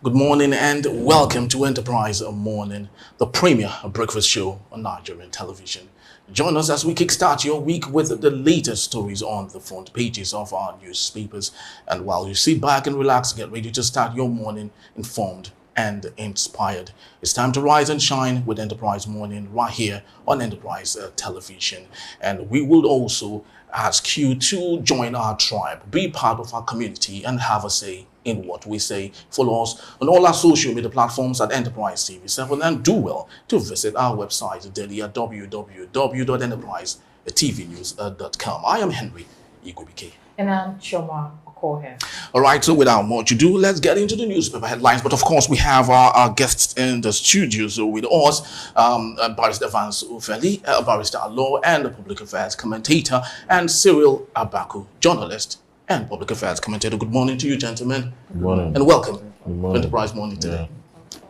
Good morning and welcome to Enterprise Morning, the premier breakfast show on Nigerian television. Join us as we kickstart your week with the latest stories on the front pages of our newspapers. And while you sit back and relax, get ready to start your morning informed and inspired. It's time to rise and shine with Enterprise Morning right here on Enterprise Television. And we will also ask you to join our tribe, be part of our community, and have a say in what we say. Follow us on all our social media platforms at Enterprise TV7 and do well to visit our website daily at www.enterprisetvnews.com. I am Henry Igubike. And I'm Choma Okohe. All right, so without much ado, let's get into the newspaper headlines. But of course, we have our guests in the studio. So with us, Barrister Vance Ufeli, Barrister Law and the Public Affairs Commentator, and Cyril Abaku, journalist and Public Affairs Commentator. Good morning to you, gentlemen. Good morning. And welcome to Enterprise Morning today. Yeah.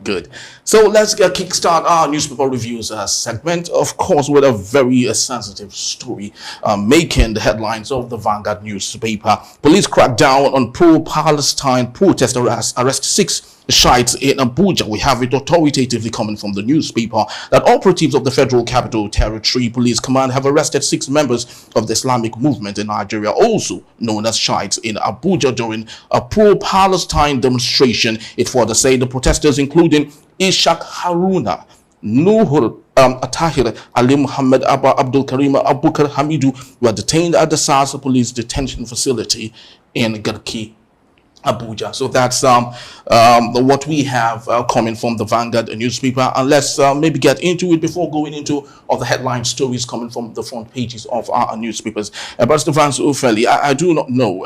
Good. So let's kickstart our newspaper reviews segment, of course, with a very sensitive story making the headlines of the Vanguard newspaper. Police crack down on pro-Palestine protesters, arrest 6 Shiites in Abuja. We have it authoritatively coming from the newspaper that operatives of the Federal Capital Territory Police Command have arrested 6 members of the Islamic movement in Nigeria, also known as Shiites, in Abuja during a pro-Palestine demonstration. It further said the protesters, including Ishaq Haruna, Nuhur Atahir, Ali Muhammad, Abba Abdul Karim, Abubakar Hamidu, were detained at the SARS police detention facility in Garki, Abuja. So that's what we have coming from the Vanguard newspaper. And let's maybe get into it before going into all the headline stories coming from the front pages of our newspapers. But Vance Ufeli, I do not know.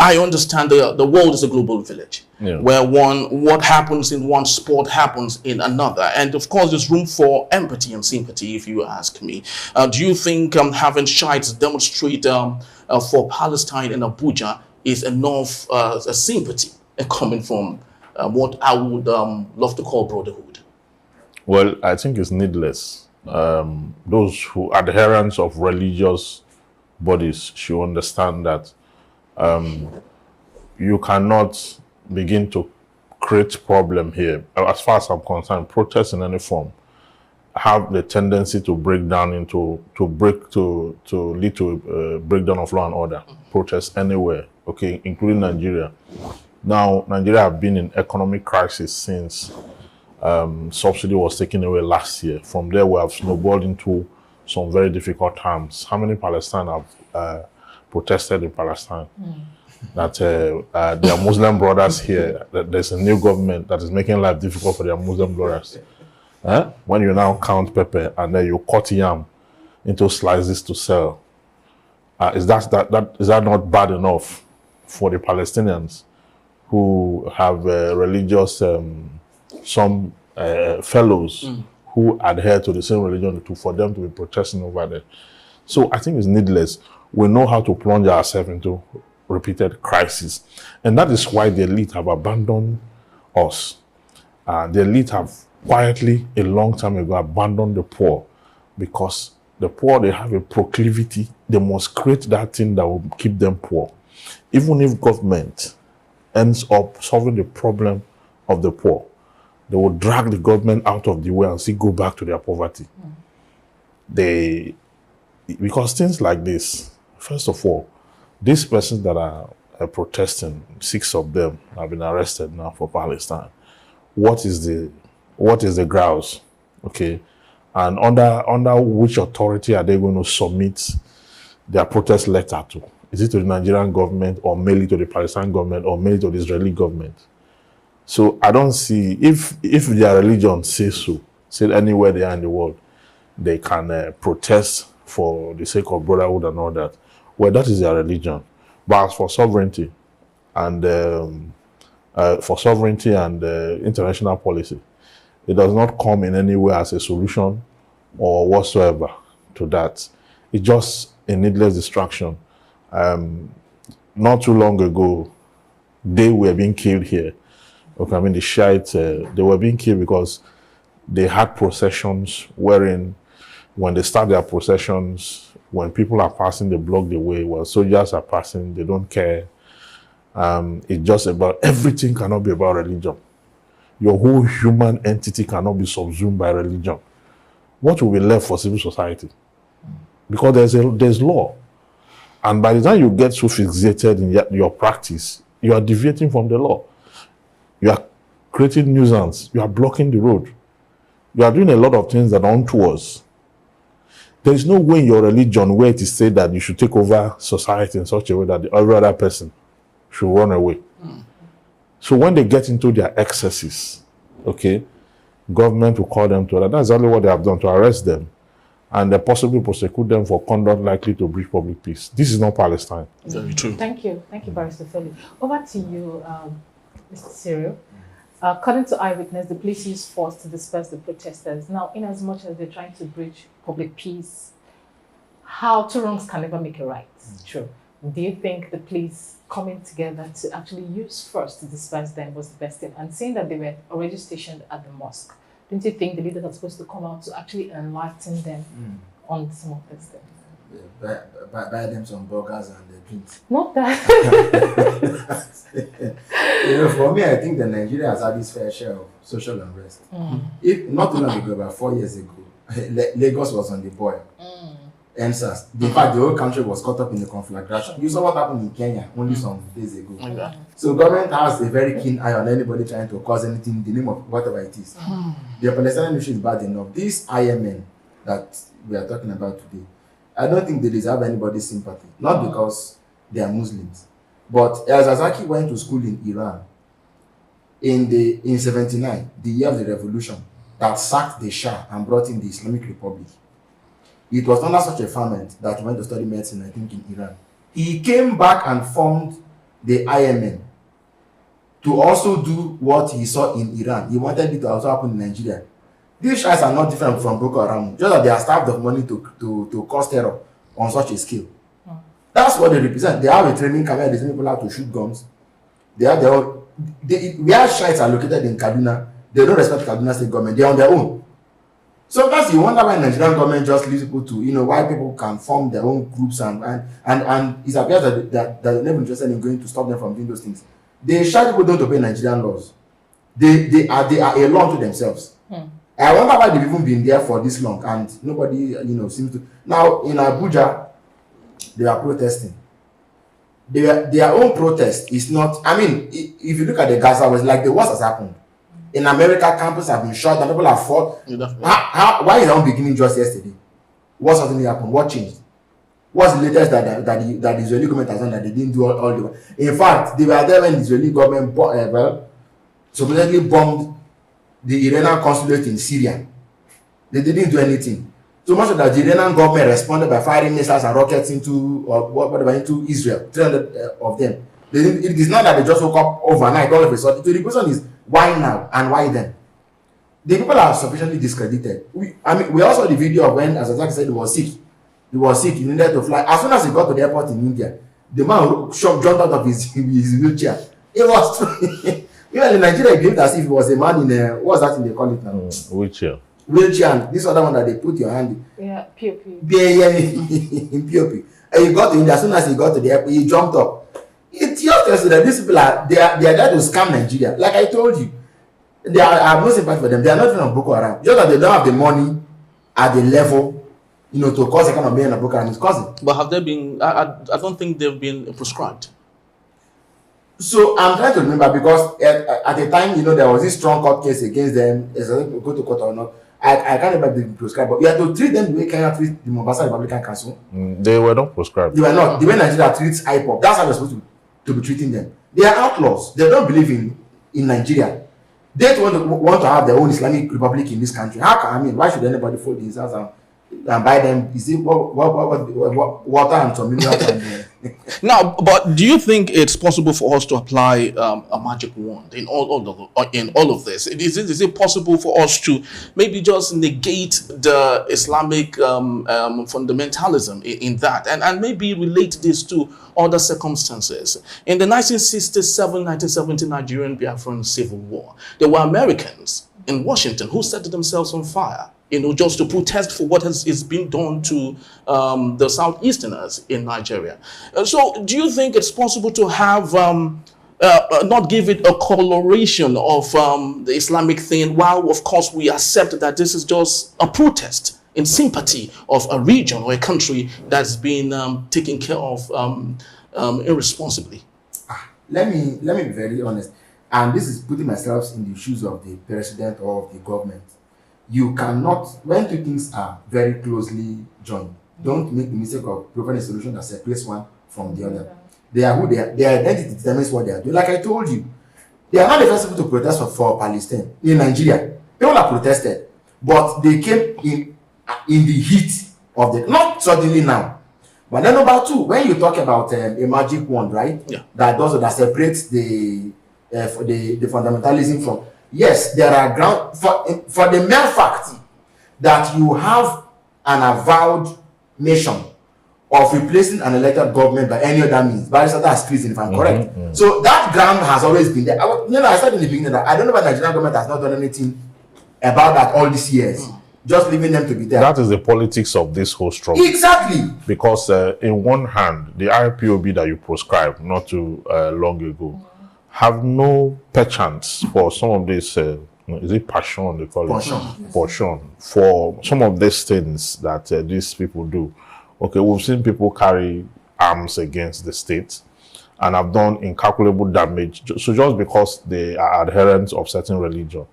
I understand the world is a global village, where what happens in one sport happens in another. And of course, there's room for empathy and sympathy, if you ask me. Do you think having Shiites demonstrate for Palestine in Abuja is enough sympathy coming from what I would love to call brotherhood? Well, I think it's needless. Those who adherents of religious bodies should understand that you cannot begin to create problem here. As far as I'm concerned, protests in any form have the tendency to break down into lead to breakdown of law and order. Protests anywhere, okay, including Nigeria. Now, Nigeria have been in economic crisis since subsidy was taken away last year. From there, we have snowballed into some very difficult times. How many Palestinians have protested in Palestine? That their Muslim brothers here, that there's a new government that is making life difficult for their Muslim brothers. When you now count pepper and then you cut yam into slices to sell, is that not bad enough for the Palestinians who have religious some fellows who adhere to the same religion for them to be protesting over there? So I think it's needless. We know how to plunge ourselves into repeated crisis, and that is why the elite have abandoned us. The elite have quietly, a long time ago, abandoned the poor, because the poor, they have a proclivity. They must create that thing that will keep them poor. Even if government ends up solving the problem of the poor, they will drag the government out of the way and see go back to their poverty. Because things like this, first of all, these persons that are protesting, 6 of them have been arrested now for Palestine. What is the grounds? Okay, and under which authority are they going to submit their protest letter to? Is it to the Nigerian government, or mainly to the Palestinian government, or mainly to the Israeli government? So I don't see, if their religion says so, said anywhere they are in the world, they can protest for the sake of brotherhood and all that. Well, that is their religion. But as for sovereignty and international policy, it does not come in any way as a solution or whatsoever to that. It's just a needless distraction. Not too long ago, they were being killed here. Okay, I mean, the Shiites, they were being killed because they had processions wherein, when they start their processions, when people are passing, they block the way. While soldiers are passing, they don't care. It's just about everything cannot be about religion. Your whole human entity cannot be subsumed by religion. What will be left for civil society? Because there's law. And by the time you get so fixated in your practice, you are deviating from the law. You are creating nuisance. You are blocking the road. You are doing a lot of things that are untoward. There is no way in your religion where it is said that you should take over society in such a way that every other person should run away. So when they get into their excesses, okay, government will call them to that. That's exactly what they have done, to arrest them and they possibly prosecute them for conduct likely to breach public peace. This is not Palestine. Very true. Thank you, Barrister Philip. Over to you, Mr. Cyril. According to eyewitness, the police used force to disperse the protesters. Now, in as much as they're trying to breach public peace, how two wrongs can never make a right. True. Do you think the police coming together to actually use force to disperse them was the best thing? And seeing that they were already stationed at the mosque, don't you think the leaders are supposed to come out to actually enlighten them on some of these things? Yeah, buy them some burgers and drinks. Not that. For me, I think that Nigeria has had its fair share of social unrest. If not too long ago, about 4 years ago, Lagos was on the boil. NSAS. In fact, the whole country was caught up in the conflagration. You saw what happened in Kenya only some days ago. So government has a very keen eye on anybody trying to cause anything in the name of whatever it is. The Palestinian issue is bad enough. These IMN that we are talking about today, I don't think they deserve anybody's sympathy. Not because they are Muslims. But El-Zazaki went to school in Iran in 79, the year of the revolution, that sacked the Shah and brought in the Islamic Republic. It was under such a ferment that he went to study medicine, I think, in Iran. He came back and formed the IMN to also do what he saw in Iran. He wanted it to also happen in Nigeria. These Shiites are not different from Boko Haram, just that they are starved of money to cause terror on such a scale. That's what they represent. They have a training camp where they send people out to shoot guns. They have their own. Where Shiites are located in Kaduna, they don't respect Kaduna state government. They are on their own. Sometimes you wonder why Nigerian government just leaves people to, why people can form their own groups and it appears that they're never interested in going to stop them from doing those things. The Shiite people don't obey Nigerian laws. They are a law to themselves. I wonder why they've even been there for this long and nobody, seems to. Now, in Abuja, they are protesting. Their own protest is not, if you look at the Gaza, it's like the worst has happened. In America, campuses have been shot and people have fought. Why is that beginning just yesterday? What suddenly happened? What changed? What's the latest that the Israeli government has done that they didn't do all the way? In fact, they were there when the Israeli government supposedly bombed the Iranian consulate in Syria. They didn't do anything. So much that the Iranian government responded by firing missiles and rockets into Israel, 300 of them. It is not that they just woke up overnight all of a sudden. So the question is, why now and why then? The people are sufficiently discredited. We also the video of when Azazaki said he was sick. He was sick, he needed to fly. As soon as he got to the airport in India, the man jumped out of his wheelchair. It was even in Nigeria, it looked as if he was a man in a, what's that thing they call it now? Wheelchair. Wheelchair, and this other one that they put your hand in. Yeah, POP. Yeah, in POP. And he got to India, as soon as he got to the airport, he jumped up. It just tells you that these people are there to scam Nigeria. Like I told you, I have no sympathy for them. They are not even on Boko Haram. Just that they don't have the money at the level, to cause a kind of being a Boko Haram is causing. But have they been? I don't think they've been prescribed. So I'm trying to remember because at the time, there was this strong court case against them. Is it go to court or not? I can't remember the prescribed, but you have to treat them the way Kenya treats the Mombasa Republican Council. They were not prescribed. They were not. The way Nigeria treats IPOP, that's how we're supposed to be treating them. They are outlaws. They don't believe in Nigeria. They want to have their own Islamic Republic in this country. Why should anybody fold these house and buy them? Is it water and some minerals? Now, but do you think it's possible for us to apply a magic wand in all of this? Is it possible for us to maybe just negate the Islamic fundamentalism in that and maybe relate this to other circumstances? In the 1967-1970 Nigerian Biafran Civil War, there were Americans in Washington who set themselves on fire just to protest for what is being done to the Southeasterners in Nigeria. So do you think it's possible to have, not give it a coloration of the Islamic thing, while of course we accept that this is just a protest in sympathy of a region or a country that's been taken care of irresponsibly? Let me be very honest, and this is putting myself in the shoes of the president or of the government. You cannot, when two things are very closely joined, don't make the mistake of providing a solution that separates one from the other. They are who they are. Their identity determines what they are doing. Like I told you, they are not the first people to protest for Palestine in Nigeria. People have protested, but they came in the heat of the, not suddenly now. But then number two, when you talk about a magic wand, right? Yeah. That separates the fundamentalism from. Yes, there are ground for the mere fact that you have an avowed nation of replacing an elected government by any other means. Barrister has treason, if I'm correct. So that ground has always been there. I said in the beginning that I don't know why the Nigerian government has not done anything about that all these years. Just leaving them to be there. That is the politics of this whole struggle. Exactly. Because in one hand, the IPOB that you proscribed not too long ago have no perchance for some of this, is it passion they call it? Passion. For some of these things that these people do. Okay, we've seen people carry arms against the state and have done incalculable damage. So just because they are adherents of certain religion,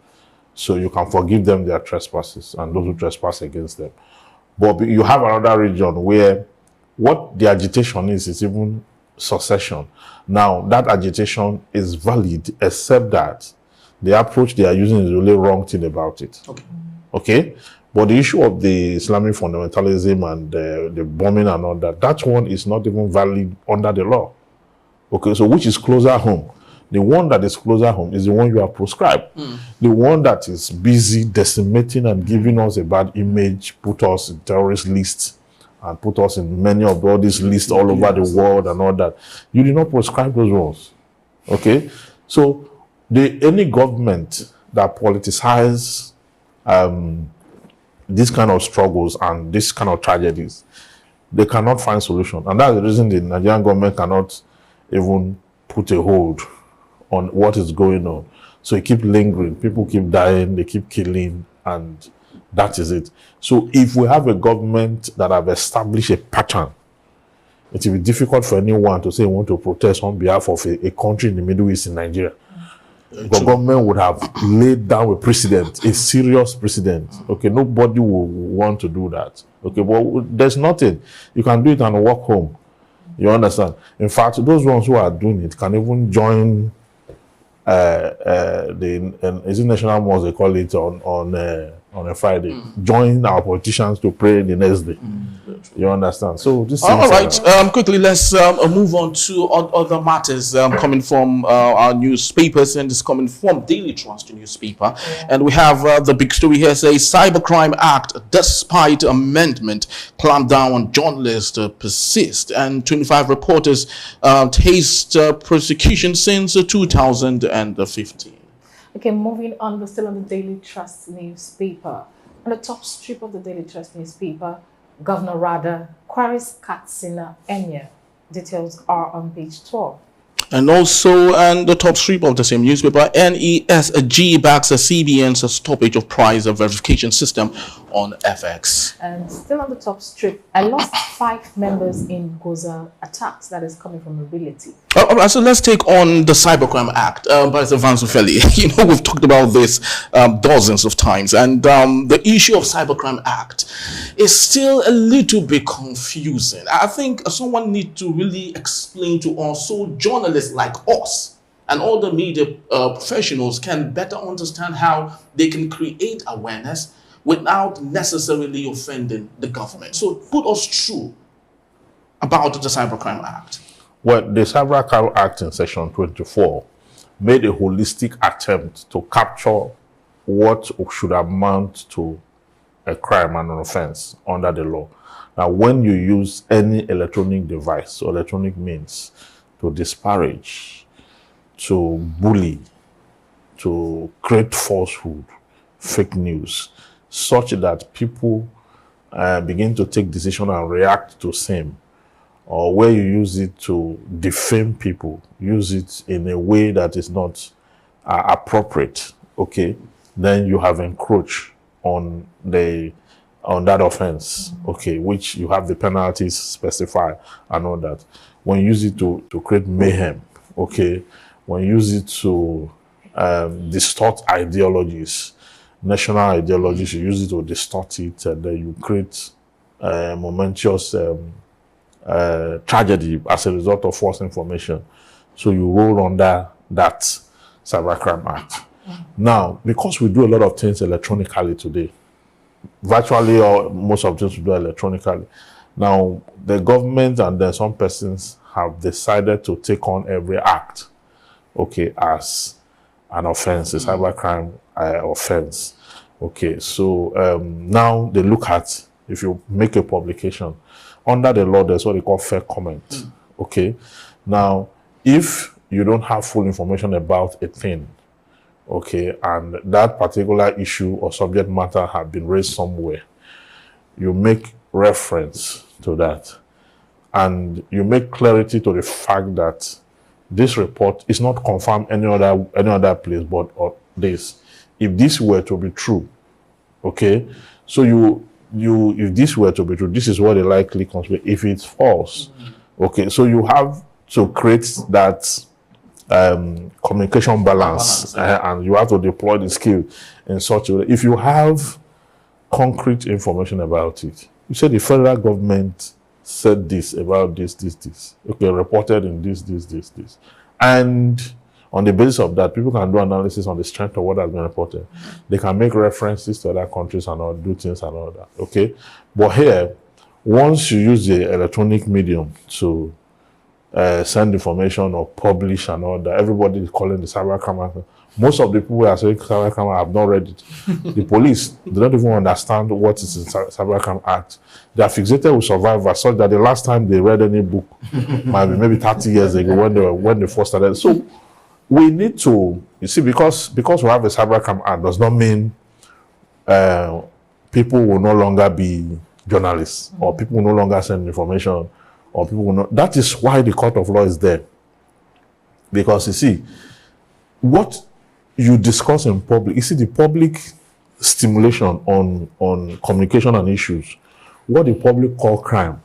so you can forgive them their trespasses and those who trespass against them. But you have another region where what the agitation is even succession. Now, that agitation is valid, except that the approach they are using is really wrong thing about it. Okay? But the issue of the Islamic fundamentalism and the bombing and all that, that one is not even valid under the law. Okay, so which is closer home? The one that is closer home is the one you have proscribed. The one that is busy decimating and giving us a bad image, put us in terrorist lists, and put us in many of all these lists all over the world and all that. You did not prescribe those ones. Okay? So, any government that politicizes these kind of struggles and this kind of tragedies, they cannot find solution. And that's the reason the Nigerian government cannot even put a hold on what is going on. So it keeps lingering. People keep dying, they keep killing, and that is it. So if we have a government that have established a pattern, it will be difficult for anyone to say we want to protest on behalf of a country in the Middle East in Nigeria. The government would have laid down a precedent, a serious precedent. Okay, nobody will want to do that. Okay, but there's nothing. You can do it and walk home. You understand? In fact, those ones who are doing it can even join is it National Mosque they call it on a Friday. Join our politicians to pray the next day. You understand? So this. All right. Quickly, let's move on to other matters coming from our newspapers, and it's coming from Daily Trust newspaper. And we have the big story here: says Cybercrime Act, despite amendment, clampdown on journalists persist, and 25 reporters taste prosecution since 2015. Okay, moving on, we're still on the Daily Trust newspaper. On the top strip of the Daily Trust newspaper, Governor Rada queries Katsina Emir. Details are on page 12. And also, on the top strip of the same newspaper, NESG backs a CBN's stoppage of price verification system on FX. And still on the top strip, I lost 5 members in Gaza attacks. That is coming from a relative. All right, so let's take on the Cybercrime Act by the Vansufeli. You know, we've talked about this dozens of times, and the issue of Cybercrime Act is still a little bit confusing. I think someone needs to really explain to us, so journalists like us and all the media professionals can better understand how they can create awareness without necessarily offending the government. So put us through about the Cybercrime Act. Well, the Cybercrime Act in Section 24 made a holistic attempt to capture what should amount to a crime and an offense under the law. Now, when you use any electronic device or electronic means to disparage, to bully, to create falsehood, fake news, such that people begin to take decision and react to same, or where you use it to defame people, use it in a way that is not appropriate, okay, then you have encroached on that offense, okay, which you have the penalties specified and all that. When you use it to create mayhem, okay, when you use it to distort ideologies, national ideologies, you use it to distort it, and then you create momentous tragedy as a result of false information. So you roll under that Cybercrime Act. Now, because we do a lot of things electronically today, virtually or most of the things we do electronically, now the government and then some persons have decided to take on every act, okay, as an offense, a cybercrime offense. Okay, so now they look at, if you make a publication, under the law, there's what they call fair comment. Okay, now if you don't have full information about a thing, okay, and that particular issue or subject matter have been raised somewhere, you make reference to that, and you make clarity to the fact that this report is not confirmed any other place but this. If this were to be true, okay, so you if this were to be true, this is what the likely consequence. If it's false, okay, so you have to create that communication balance, and you have to deploy the skill in such a way. If you have concrete information about it, you say the federal government said this about this, okay, reported in this, and on the basis of that, people can do analysis on the strength of what has been reported. They can make references to other countries and all, do things and all that, okay? But here, once you use the electronic medium to send information or publish and all that, everybody is calling the cybercrime act. Most of the people who are saying cybercrime have not read it. The police, they don't even understand what is in cybercrime act. They are fixated with survivors, such that the last time they read any book might be maybe 30 years ago when they first started. So we need to, you see, because we have a cybercrime act does not mean people will no longer be journalists, or people will no longer send information, or people will not. That is why the court of law is there. Because you see, what you discuss in public, you see, the public stimulation on communication and issues, what the public call crime,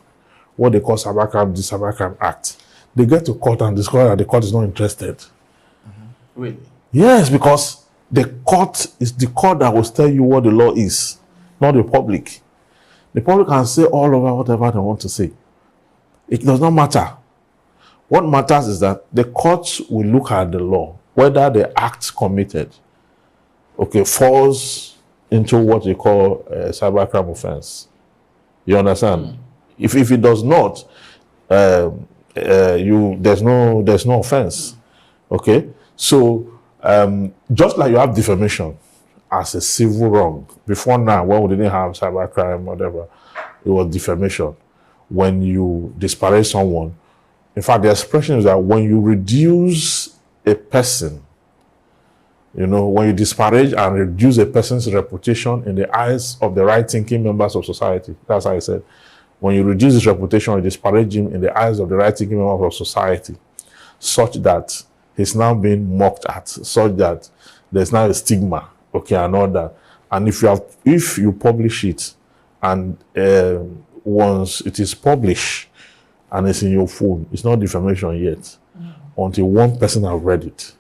what they call cybercrime, the Cybercrime Act, they get to court and discover that the court is not interested. Really? Yes, because the court is the court that will tell you what the law is, not the public. The public can say all over whatever they want to say. It does not matter. What matters is that the courts will look at the law, whether the act committed, okay, falls into what they call a cybercrime offense. You understand? If it does not, there's no offense. Okay? So just like you have defamation as a civil wrong, before now, when we didn't have cybercrime, whatever, it was defamation. When you disparage someone, in fact, the expression is that when you reduce a person, you know, when you disparage and reduce a person's reputation in the eyes of the right-thinking members of society, that's how I said, when you reduce his reputation, you disparage him in the eyes of the right-thinking members of society, such that he's now being mocked at, such that there's now a stigma, okay, and all that. And if you publish it, and once it is published and it's in your phone, it's not defamation yet, until one person has read it,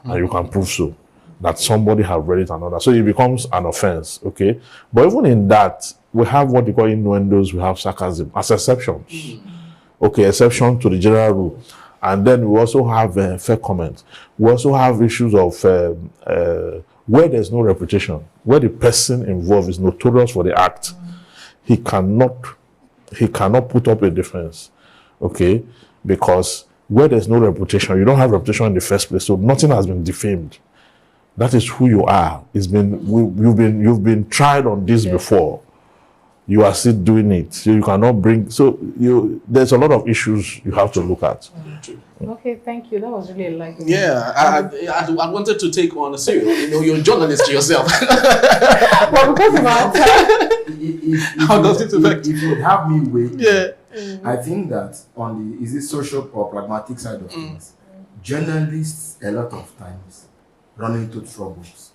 and you can prove so, that somebody has read it and all that. So it becomes an offense, okay? But even in that, we have what we call innuendos, we have sarcasm as exceptions. Okay, exception to the general rule. And then we also have fair comment. We also have issues of where there's no reputation, where the person involved is notorious for the act. He cannot put up a defense, okay? Because where there's no reputation, you don't have reputation in the first place, so nothing has been defamed. That is who you are. You've been tried on this before. you are still doing it. So you cannot bring, there's a lot of issues you have to look at. Okay, thank you. That was really enlightening. Yeah, I wanted to take on a serial. You're a journalist yourself. Well, because of our time. How does it affect? If you have me wait, Yeah. I think that on the social or pragmatic side of things, journalists a lot of times run into troubles.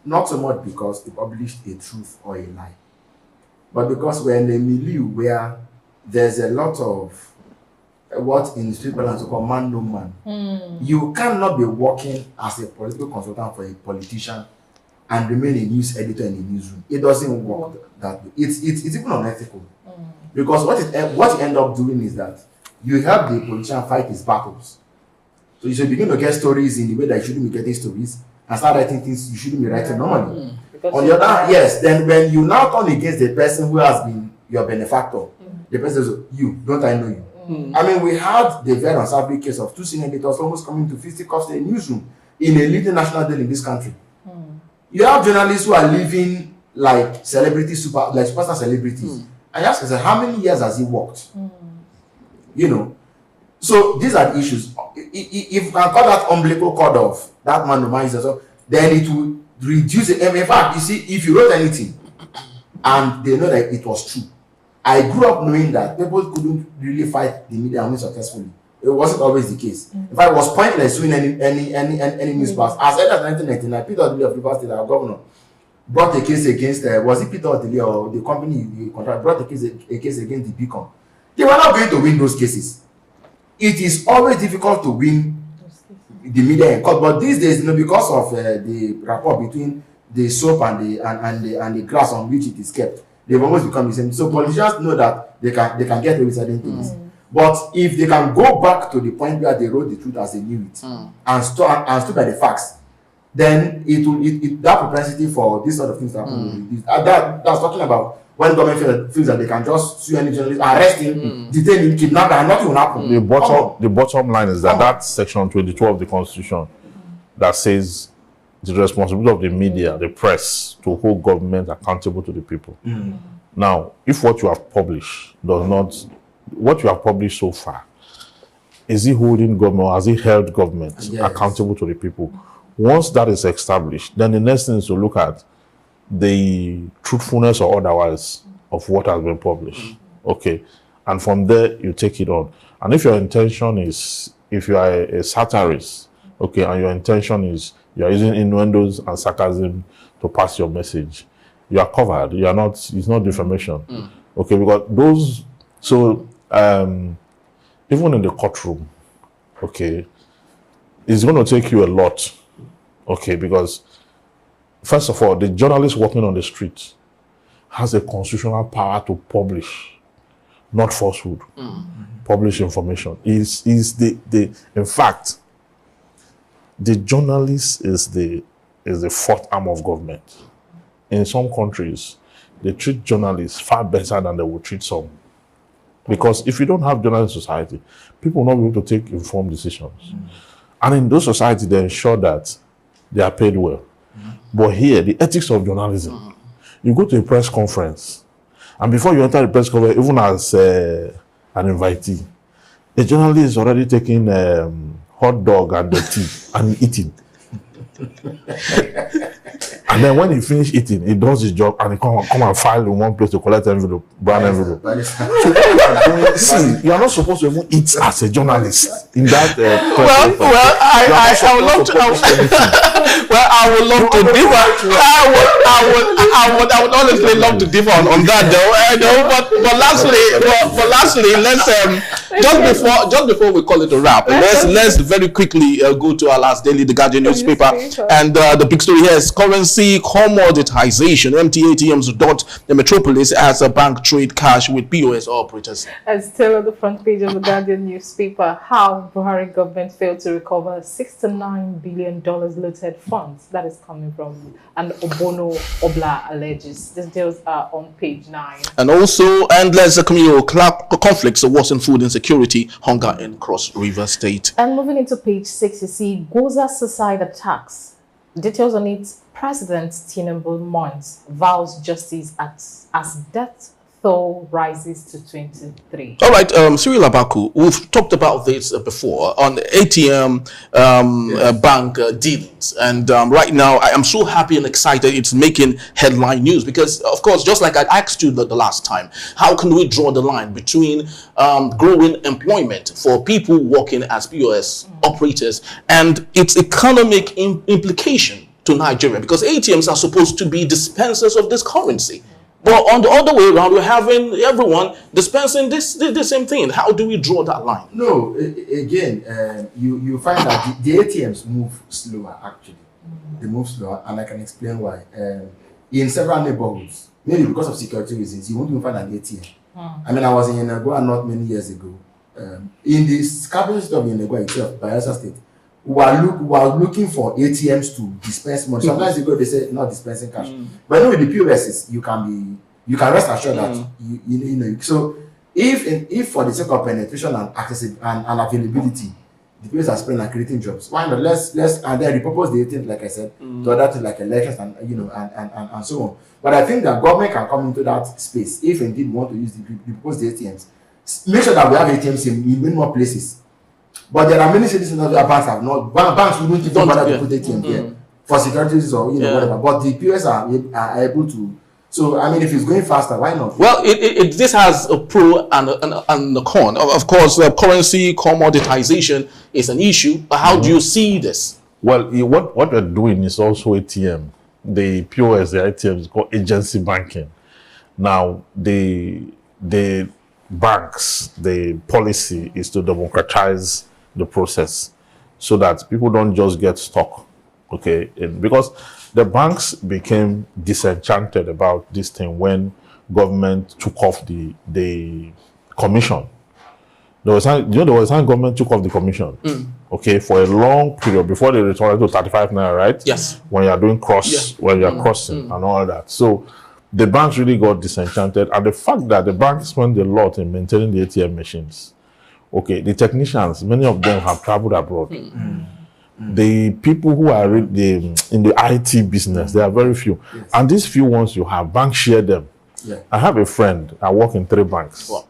Not so much because they published a truth or a lie, but because we're in a milieu where there's a lot of what in street balance called man no man. You cannot be working as a political consultant for a politician and remain a news editor in a newsroom. It doesn't work that way. It's even unethical. Because what you end up doing is that you help the politician fight his battles. So you should begin to get stories in the way that you shouldn't be getting stories and start writing things you shouldn't be writing normally. On the other hand, yes, then when you now turn against the person who has been your benefactor, the person says, you, don't I know you? I mean, we had the very unsavory case of 2 senior editors almost coming to fisticuffs in a newsroom in a leading national deal in this country. You have journalists who are living like celebrities, superstar celebrities. I ask myself, how many years has he worked? You know, so these are the issues. If you can call that umbilical cord of that man of mine, then it will reduce it. In fact, you see, if you wrote anything and they know that it was true, I grew up knowing that people couldn't really fight the media and win successfully. It wasn't always the case. In fact, it was pointless doing any news pass. As early as 1999, Peter Odili of Rivers State, our governor, brought a case against, was it Peter Odili or the company he contract, brought a case against the Beacon. They were not going to win those cases. It is always difficult to win the media in court, but these days, because of the rapport between the soap and the grass on which it is kept, they've almost become the same. So politicians know that they can get away with certain things. But if they can go back to the point where they wrote the truth as they knew it and stood by the facts, then that propensity for this sort of things to happen. That's talking about when government feels that they can just sue any journalist, arrest him, detain him, kidnap him, and nothing will happen. The bottom line is that section 22 of the Constitution that says the responsibility of the media, the press, to hold government accountable to the people. Now, if what you have published what you have published so far, is it holding government, or has it held government accountable to the people? Once that is established, then the next thing is to look at the truthfulness or otherwise of what has been published. Okay. And from there, you take it on. And if your intention is, if you are a satirist, okay, and your intention is you are using innuendos and sarcasm to pass your message, you are covered. You are not, it's not defamation. Okay, because those, so even in the courtroom, okay, it's going to take you a lot, okay, because first of all, the journalist working on the street has a constitutional power to publish, not falsehood, publish information. In fact, the journalist is the fourth arm of government. In some countries, they treat journalists far better than they would treat some. Because if you don't have journalist society, people will not be able to take informed decisions. And in those societies, they ensure that they are paid well. But here, the ethics of journalism, you go to a press conference, and before you enter the press conference, even as an invitee, the journalist is already taking hot dog and the tea and eating. And then when he finish eating, he does his job and he come and file in one place to collect envelope, brown envelope. So what you are doing, see, you are not supposed to even eat as a journalist in that. I would love to differ. I would honestly love to differ on that, though. But lastly, let's just before we call it a wrap, let's very quickly go to our last daily, the Guardian newspaper, and the big story here is currency commoditization. MT ATMs dot the metropolis as a bank trade cash with POS operators. And still on the front page of the Guardian newspaper, how Buhari government failed to recover $69 billion looted funds that is coming from an Obono Obla alleges. These details are on page 9. And also endless communal conflicts worsen food insecurity, hunger in Cross River State. And moving into page 6, you see Gaza suicide attacks. Details on it. President Tinubu mourns, vows justice as death though rises to 23. All right, Cyril Abaku, we've talked about this before on ATM bank dealings. And right now, I am so happy and excited it's making headline news because, of course, just like I asked you the last time, how can we draw the line between growing employment for people working as POS operators and its economic implication to Nigeria? Because ATMs are supposed to be dispensers of this currency. But on the other way around, we're having everyone dispensing this same thing. How do we draw that line? No, again, you find that the ATMs move slower, actually. They move slower, and I can explain why. In several neighborhoods, maybe because of security reasons, you won't even find an ATM. I mean, I was in Yenagua not many years ago. In the capital city of Yenagua itself, Bayelsa State, we are looking for ATMs to dispense money. Sometimes you go, they say not dispensing cash. But with the POSs, you can rest assured that you know. So if for the sake of penetration and accessibility and availability, the POS are spending and creating jobs, why not let's and then repurpose the ATMs, like I said, to other things like elections and and so on. But I think that government can come into that space if indeed we want to use repurpose the ATMs. Make sure that we have ATMs in many more places. But there are many cities in other banks have not. Banks wouldn't even bother to put ATM here for security reasons or whatever. But the POS are able to. So I mean, if it's going faster, why not? Well, this has a pro and a con. Of course, currency commoditization is an issue. But how do you see this? Well, what we're doing is also ATM. The POS, the ATM is called agency banking. Now, the banks, the policy is to democratize the process so that people don't just get stuck, okay? Because the banks became disenchanted about this thing when government took off the commission. There was time government took off the commission, okay, for a long period before they returned to 35 naira, right? Yes. When you are doing when you are crossing and all that. So the banks really got disenchanted, and the fact that the banks spend a lot in maintaining the ATM machines. Okay, the technicians, many of them have traveled abroad. The people who are in the IT business, there are very few. Yes. And these few ones you have, banks share them. Yeah. I have a friend, I work in 3 banks. Wow.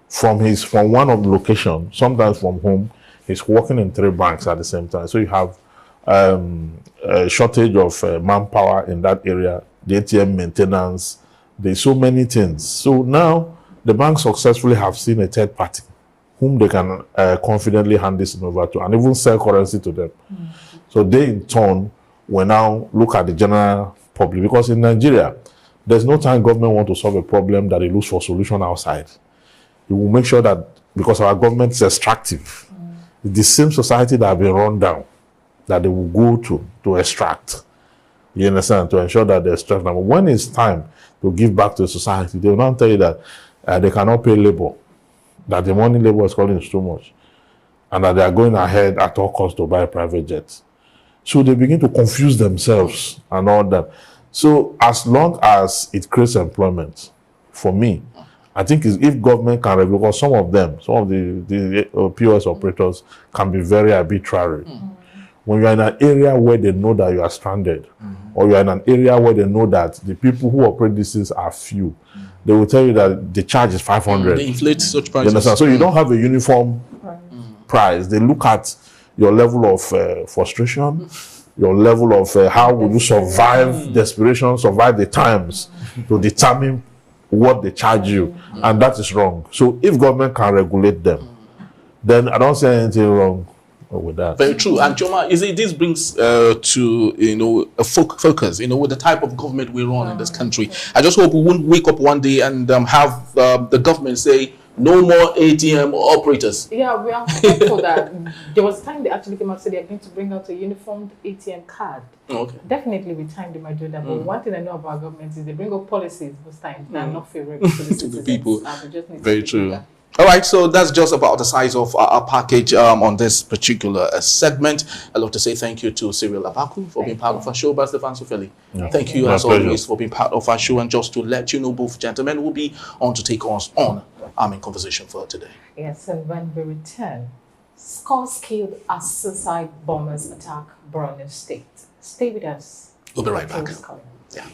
From one of the locations, sometimes from home, he's working in 3 banks at the same time. So you have a shortage of manpower in that area, the ATM maintenance, there's so many things. So now the banks successfully have seen a third party whom they can confidently hand this over to and even sell currency to them. So they in turn will now look at the general public, because in Nigeria, there's no time government want to solve a problem that it looks for solution outside. It will make sure that, because our government is extractive, it's the same society that have been run down that they will go to extract. You understand? To ensure that they extract them. When it's time to give back to society, they will not tell you that they cannot pay labor, that the money labor is calling is too much, and that they are going ahead at all costs to buy private jets. So they begin to confuse themselves and all that. So as long as it creates employment, for me, I think if government can regulate, because some of the POS operators can be very arbitrary. When you are in an area where they know that you are stranded, or you are in an area where they know that the people who operate these things are few, they will tell you that the charge is 500. They inflate such prices. You understand? So you don't have a uniform price. They look at your level of frustration, your level of how will you survive desperation, survive the times, to determine what they charge you. And that is wrong. So if government can regulate them, then I don't see anything wrong with that. Very true. And Choma, this brings to a focus, with the type of government we run in this country. I just hope we won't wake up one day and have the government say no more ATM operators. Yeah, we are hopeful that there was time they actually came out and said they're going to bring out a uniformed ATM card. Okay. Definitely with time they might do that. But one thing I know about government is they bring up policies most times that are not favorable to the citizens. The people. And we just need Very to true. that. All right, so that's just about the size of our package on this particular segment. I'd love to say thank you to Cyril Abaku for being part of our show, Pastor Fansufeli. Thank you, as always, for being part of our show. And just to let you know, both gentlemen will be on to take us on our main conversation for today. Yes, and when we return, scores killed as suicide bombers attack Borno State. Stay with us. We'll be right back. Coming. Yeah.